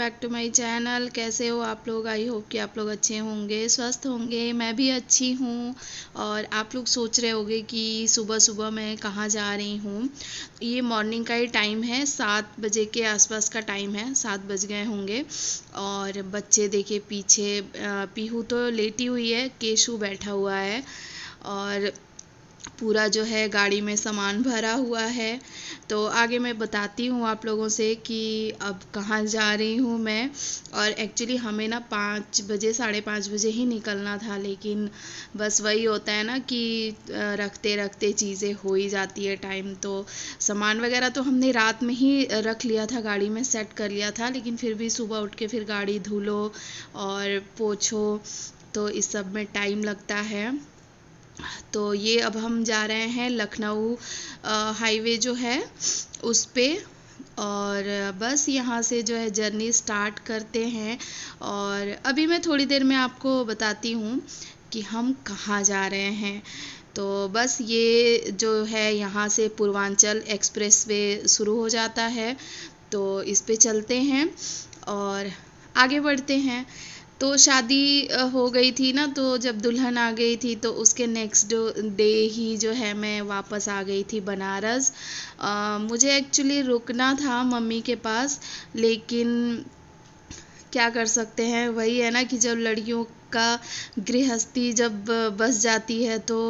Back to my channel. कैसे हो आप लोग? आई होप कि आप लोग अच्छे होंगे, स्वस्थ होंगे। मैं भी अच्छी हूँ। और आप लोग सोच रहे होंगे कि सुबह सुबह मैं कहाँ जा रही हूँ। ये मॉर्निंग का ही टाइम है, 7 बजे के आसपास का टाइम है, 7 बज गए होंगे। और बच्चे देखिए पीछे, पीहू तो लेटी हुई है, केशु बैठा हुआ है। और पूरा जो है गाड़ी में सामान भरा हुआ है। तो आगे मैं बताती हूँ आप लोगों से कि अब कहाँ जा रही हूँ मैं। और एक्चुअली हमें ना 5 बजे 5:30 बजे ही निकलना था, लेकिन बस वही होता है ना कि रखते रखते चीज़ें हो ही जाती है टाइम। तो सामान वगैरह तो हमने रात में ही रख लिया था, गाड़ी में सेट कर लिया था, लेकिन फिर भी सुबह उठ के फिर गाड़ी धुलो और पोछो, तो इस सब में टाइम लगता है। तो ये अब हम जा रहे हैं लखनऊ हाईवे जो है उस पे। और बस यहाँ से जो है जर्नी स्टार्ट करते हैं। और अभी मैं थोड़ी देर में आपको बताती हूँ कि हम कहाँ जा रहे हैं। तो बस ये जो है यहाँ से पूर्वांचल एक्सप्रेसवे शुरू हो जाता है, तो इस पे चलते हैं और आगे बढ़ते हैं। तो शादी हो गई थी ना, तो जब दुल्हन आ गई थी तो उसके नेक्स्ट डे ही जो है मैं वापस आ गई थी बनारस। मुझे एक्चुअली रुकना था मम्मी के पास, लेकिन क्या कर सकते हैं, वही है ना कि जब लड़कियों का गृहस्थी जब बस जाती है तो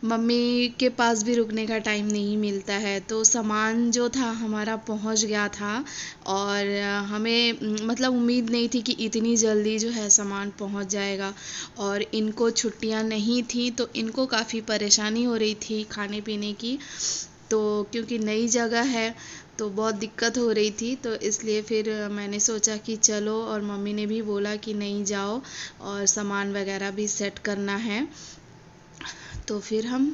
मम्मी के पास भी रुकने का टाइम नहीं मिलता है। तो सामान जो था हमारा पहुंच गया था। और हमें मतलब उम्मीद नहीं थी कि इतनी जल्दी जो है सामान पहुंच जाएगा। और इनको छुट्टियां नहीं थी, तो इनको काफ़ी परेशानी हो रही थी खाने पीने की। तो क्योंकि नई जगह है तो बहुत दिक्कत हो रही थी, तो इसलिए फिर मैंने सोचा कि चलो, और मम्मी ने भी बोला कि नहीं जाओ और सामान वगैरह भी सेट करना है। तो फिर हम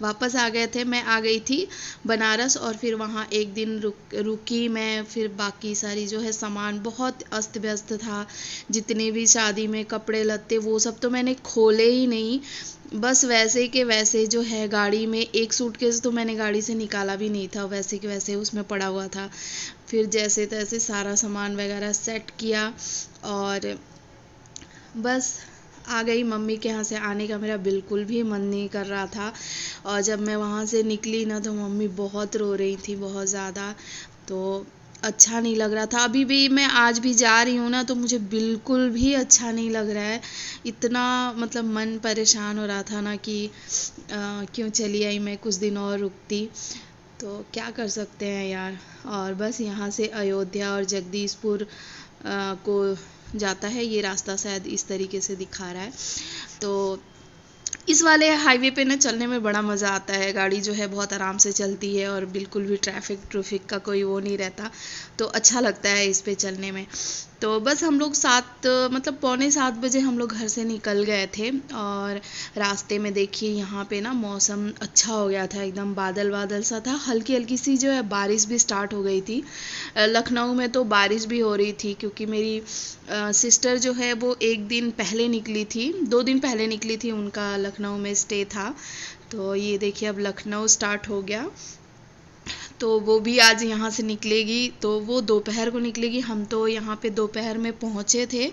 वापस आ गए थे। मैं आ गई थी बनारस और फिर वहाँ एक दिन रुकी मैं। फिर बाकी सारी जो है सामान बहुत अस्त व्यस्त था, जितने भी शादी में कपड़े लत्ते वो सब तो मैंने खोले ही नहीं। बस वैसे के वैसे जो है गाड़ी में, एक सूटकेस तो मैंने गाड़ी से निकाला भी नहीं था, वैसे के वैसे उसमें पड़ा हुआ था। फिर जैसे तैसे सारा सामान वगैरह सेट किया और बस आ गई। मम्मी के यहाँ से आने का मेरा बिल्कुल भी मन नहीं कर रहा था। और जब मैं वहाँ से निकली ना तो मम्मी बहुत रो रही थी, बहुत ज़्यादा। तो अच्छा नहीं लग रहा था। अभी भी मैं आज भी जा रही हूँ ना तो मुझे बिल्कुल भी अच्छा नहीं लग रहा है। इतना मतलब मन परेशान हो रहा था ना कि क्यों चली आई, मैं कुछ दिन और रुकती। तो क्या कर सकते हैं यार। और बस यहाँ से अयोध्या और जगदीशपुर को जाता है ये रास्ता, शायद इस तरीके से दिखा रहा है। तो इस वाले हाईवे पे ना चलने में बड़ा मज़ा आता है। गाड़ी जो है बहुत आराम से चलती है और बिल्कुल भी ट्रैफिक का कोई वो नहीं रहता, तो अच्छा लगता है इस पे चलने में। तो बस हम लोग 7 मतलब 6:45 बजे हम लोग घर से निकल गए थे। और रास्ते में देखिए यहाँ पे ना मौसम अच्छा हो गया था, एकदम बादल बादल सा था। हल्की हल्की सी जो है बारिश भी स्टार्ट हो गई थी। लखनऊ में तो बारिश भी हो रही थी, क्योंकि मेरी सिस्टर जो है वो एक दिन पहले निकली थी, 2 दिन पहले निकली थी, उनका लखनऊ में स्टे था। तो ये देखिए अब लखनऊ स्टार्ट हो गया। तो वो भी आज यहाँ से निकलेगी, तो वो दोपहर को निकलेगी। हम तो यहाँ पे दोपहर में पहुँचे थे,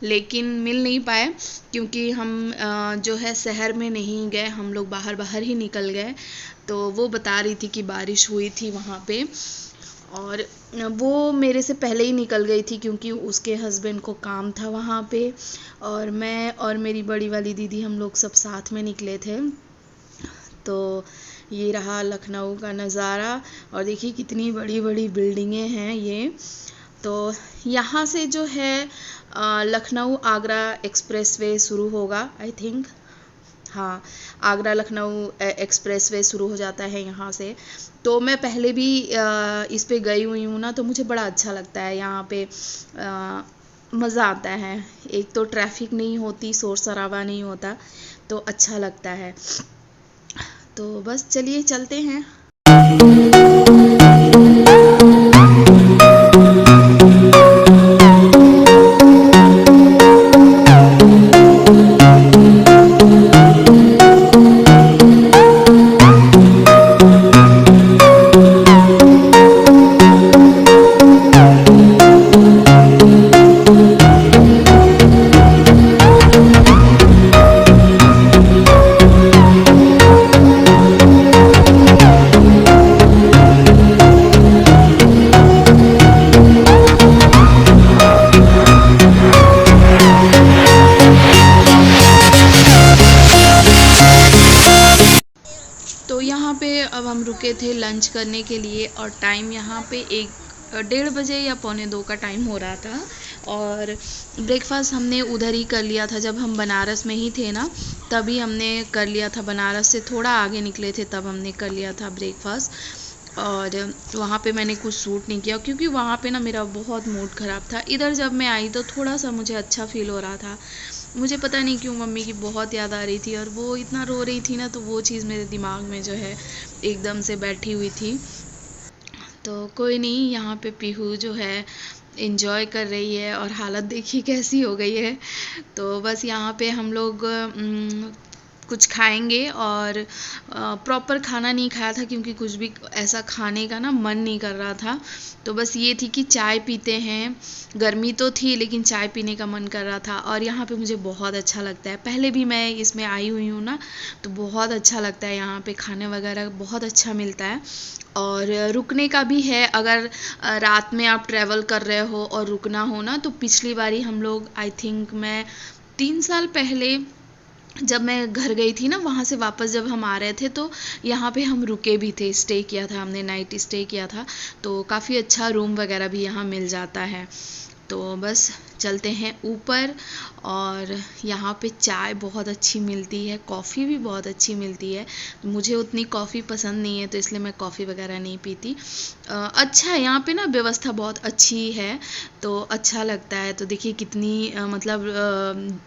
लेकिन मिल नहीं पाए, क्योंकि हम जो है शहर में नहीं गए, हम लोग बाहर बाहर ही निकल गए। तो वो बता रही थी कि बारिश हुई थी वहाँ पे, और वो मेरे से पहले ही निकल गई थी क्योंकि उसके हस्बैंड को काम था वहाँ पे। और मैं और मेरी बड़ी वाली दीदी हम लोग सब साथ में निकले थे। तो ये रहा लखनऊ का नज़ारा। और देखिए कितनी बड़ी बड़ी बिल्डिंगें हैं ये। तो यहाँ से जो है लखनऊ आगरा एक्सप्रेसवे शुरू होगा, आई थिंक। हाँ, आगरा लखनऊ एक्सप्रेसवे शुरू हो जाता है यहाँ से। तो मैं पहले भी इस पे गई हुई हूँ ना, तो मुझे बड़ा अच्छा लगता है यहाँ पे। मज़ा आता है। एक तो ट्रैफिक नहीं होती, शोर शराबा नहीं होता, तो अच्छा लगता है। तो बस चलिए चलते हैं। यहाँ पे अब हम रुके थे लंच करने के लिए और टाइम यहाँ पे 1-1:30 या 1:45 का टाइम हो रहा था। और ब्रेकफास्ट हमने उधर ही कर लिया था, जब हम बनारस में ही थे ना तभी हमने कर लिया था। बनारस से थोड़ा आगे निकले थे तब हमने कर लिया था ब्रेकफास्ट। और वहाँ पे मैंने कुछ सूट नहीं किया क्योंकि वहाँ पे ना मेरा बहुत मूड ख़राब था। इधर जब मैं आई तो थोड़ा सा मुझे अच्छा फ़ील हो रहा था। मुझे पता नहीं क्यों मम्मी की बहुत याद आ रही थी और वो इतना रो रही थी ना, तो वो चीज़ मेरे दिमाग में जो है एकदम से बैठी हुई थी। तो कोई नहीं, यहाँ पे पीहू जो है एंजॉय कर रही है और हालत देखिए कैसी हो गई है। तो बस यहाँ पे हम लोग कुछ खाएंगे और प्रॉपर खाना नहीं खाया था क्योंकि कुछ भी ऐसा खाने का ना मन नहीं कर रहा था। तो बस ये थी कि चाय पीते हैं, गर्मी तो थी लेकिन चाय पीने का मन कर रहा था। और यहाँ पे मुझे बहुत अच्छा लगता है, पहले भी मैं इसमें आई हुई हूँ ना, तो बहुत अच्छा लगता है। यहाँ पे खाने वगैरह बहुत अच्छा मिलता है और रुकने का भी है। अगर रात में आप ट्रैवल कर रहे हो और रुकना हो ना, तो पिछली बारी हम लोग आई थिंक मैं 3 साल पहले जब मैं घर गई थी ना, वहाँ से वापस जब हम आ रहे थे तो यहाँ पे हम रुके भी थे, स्टे किया था हमने, नाइट स्टे किया था। तो काफ़ी अच्छा रूम वगैरह भी यहाँ मिल जाता है। तो बस चलते हैं ऊपर। और यहाँ पे चाय बहुत अच्छी मिलती है, कॉफ़ी भी बहुत अच्छी मिलती है। मुझे उतनी कॉफ़ी पसंद नहीं है तो इसलिए मैं कॉफ़ी वगैरह नहीं पीती। अच्छा है यहाँ पे ना, व्यवस्था बहुत अच्छी है तो अच्छा लगता है। तो देखिए कितनी मतलब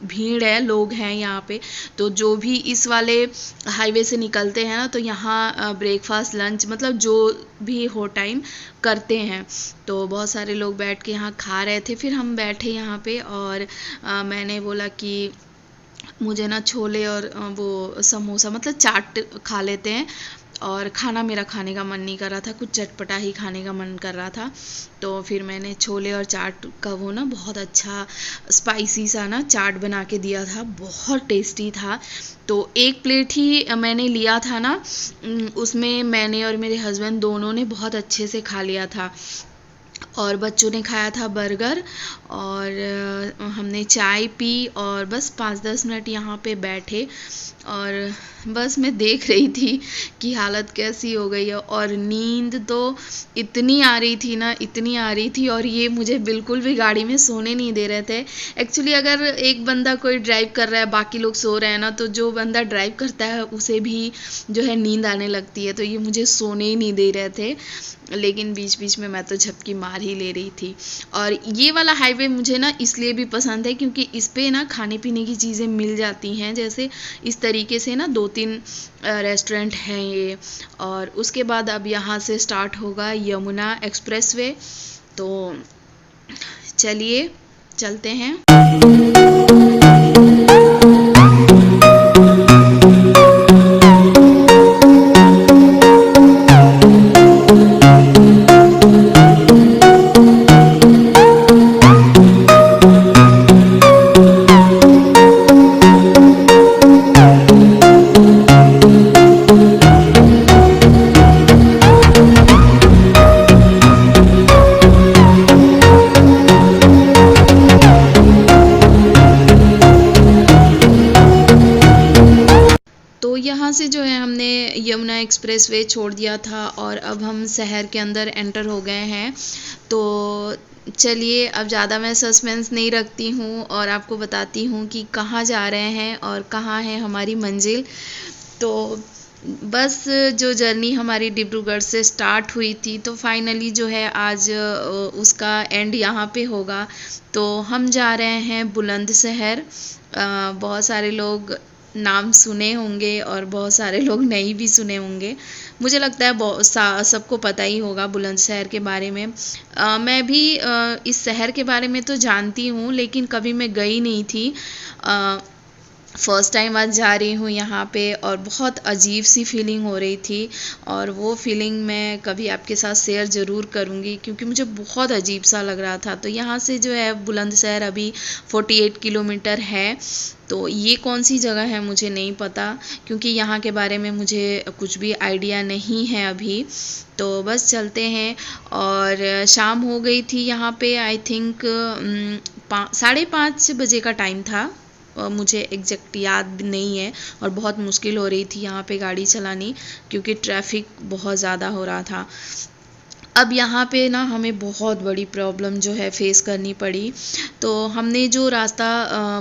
भीड़ है, लोग हैं यहाँ पे। तो जो भी इस वाले हाईवे से निकलते हैं ना, तो यहाँ ब्रेकफास्ट लंच मतलब जो भी हो टाइम करते हैं। तो बहुत सारे लोग बैठ के यहाँ खा रहे थे, फिर हम बैठे यहाँ पे और मैंने बोला कि मुझे ना छोले और वो समोसा मतलब चाट खा लेते हैं। और खाना मेरा खाने का मन नहीं कर रहा था, कुछ चटपटा ही खाने का मन कर रहा था। तो फिर मैंने छोले और चाट का वो ना बहुत अच्छा स्पाइसी सा ना चाट बना के दिया था, बहुत टेस्टी था। तो एक प्लेट ही मैंने लिया था ना, उसमें मैंने और मेरे हस्बैंड दोनों ने बहुत अच्छे से खा लिया था। और बच्चों ने खाया था बर्गर और हमने चाय पी और बस 5-10 मिनट यहाँ पे बैठे। और बस मैं देख रही थी कि हालत कैसी हो गई है। और नींद तो इतनी आ रही थी ना, इतनी आ रही थी। और ये मुझे बिल्कुल भी गाड़ी में सोने नहीं दे रहे थे। एक्चुअली अगर एक बंदा कोई ड्राइव कर रहा है, बाकी लोग सो रहे हैं ना, तो जो बंदा ड्राइव करता है उसे भी जो है नींद आने लगती है। तो ये मुझे सोने ही नहीं दे रहे थे, लेकिन बीच बीच में मैं तो झपकी मार ही ले रही थी। और ये वाला हाईवे मुझे ना इसलिए भी पसंद है क्योंकि इस पे ना खाने पीने की चीज़ें मिल जाती हैं। जैसे इस तरीके से ना 2-3 रेस्टोरेंट हैं ये। और उसके बाद अब यहाँ से स्टार्ट होगा यमुना एक्सप्रेसवे। तो चलिए चलते हैं। यहाँ से जो है हमने यमुना एक्सप्रेसवे छोड़ दिया था और अब हम शहर के अंदर एंटर हो गए हैं। तो चलिए अब ज़्यादा मैं सस्पेंस नहीं रखती हूँ और आपको बताती हूँ कि कहाँ जा रहे हैं और कहाँ है हमारी मंजिल। तो बस जो जर्नी हमारी डिब्रूगढ़ से स्टार्ट हुई थी, तो फाइनली जो है आज उसका एंड यहाँ पे होगा। तो हम जा रहे हैं बुलंदशहर। बहुत सारे लोग नाम सुने होंगे और बहुत सारे लोग नहीं भी सुने होंगे। मुझे लगता है सबको पता ही होगा बुलंदशहर के बारे में। मैं भी इस शहर के बारे में तो जानती हूँ, लेकिन कभी मैं गई नहीं थी। फ़र्स्ट टाइम आज जा रही हूँ यहाँ पे और बहुत अजीब सी फीलिंग हो रही थी। और वो फीलिंग मैं कभी आपके साथ शेयर ज़रूर करूँगी क्योंकि मुझे बहुत अजीब सा लग रहा था। तो यहाँ से जो है बुलंदशहर अभी 48 किलोमीटर है। तो ये कौन सी जगह है मुझे नहीं पता क्योंकि यहाँ के बारे में मुझे कुछ भी आइडिया नहीं है अभी। तो बस चलते हैं। और शाम हो गई थी यहाँ पे, आई थिंक 5:30 बजे का टाइम था। मुझे एग्जैक्ट याद नहीं है। और बहुत मुश्किल हो रही थी यहाँ पे गाड़ी चलानी, क्योंकि ट्रैफिक बहुत ज़्यादा हो रहा था। अब यहाँ पे ना हमें बहुत बड़ी प्रॉब्लम जो है फेस करनी पड़ी। तो हमने जो रास्ता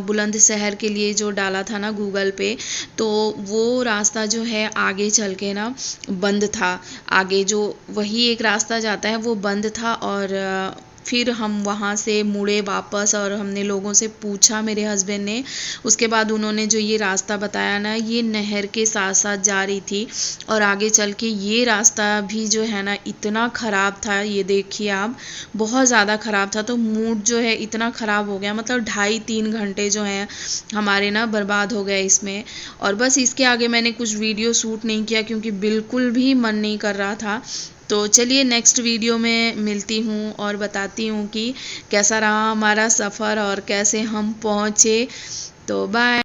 बुलंदशहर के लिए जो डाला था ना गूगल पे, तो वो रास्ता जो है आगे चल के ना बंद था। आगे जो वही एक रास्ता जाता है वो बंद था। और फिर हम वहाँ से मुड़े वापस, और हमने लोगों से पूछा, मेरे हस्बैंड ने। उसके बाद उन्होंने जो ये रास्ता बताया ना, ये नहर के साथ साथ जा रही थी। और आगे चल के ये रास्ता भी जो है ना इतना ख़राब था, ये देखिए आप, बहुत ज़्यादा ख़राब था। तो मूड जो है इतना ख़राब हो गया, मतलब 2.5-3 घंटे जो हैं हमारे ना बर्बाद हो गए इसमें। और बस इसके आगे मैंने कुछ वीडियो शूट नहीं किया, क्योंकि बिल्कुल भी मन नहीं कर रहा था। तो चलिए नेक्स्ट वीडियो में मिलती हूँ और बताती हूँ कि कैसा रहा हमारा सफ़र और कैसे हम पहुँचे। तो बाय।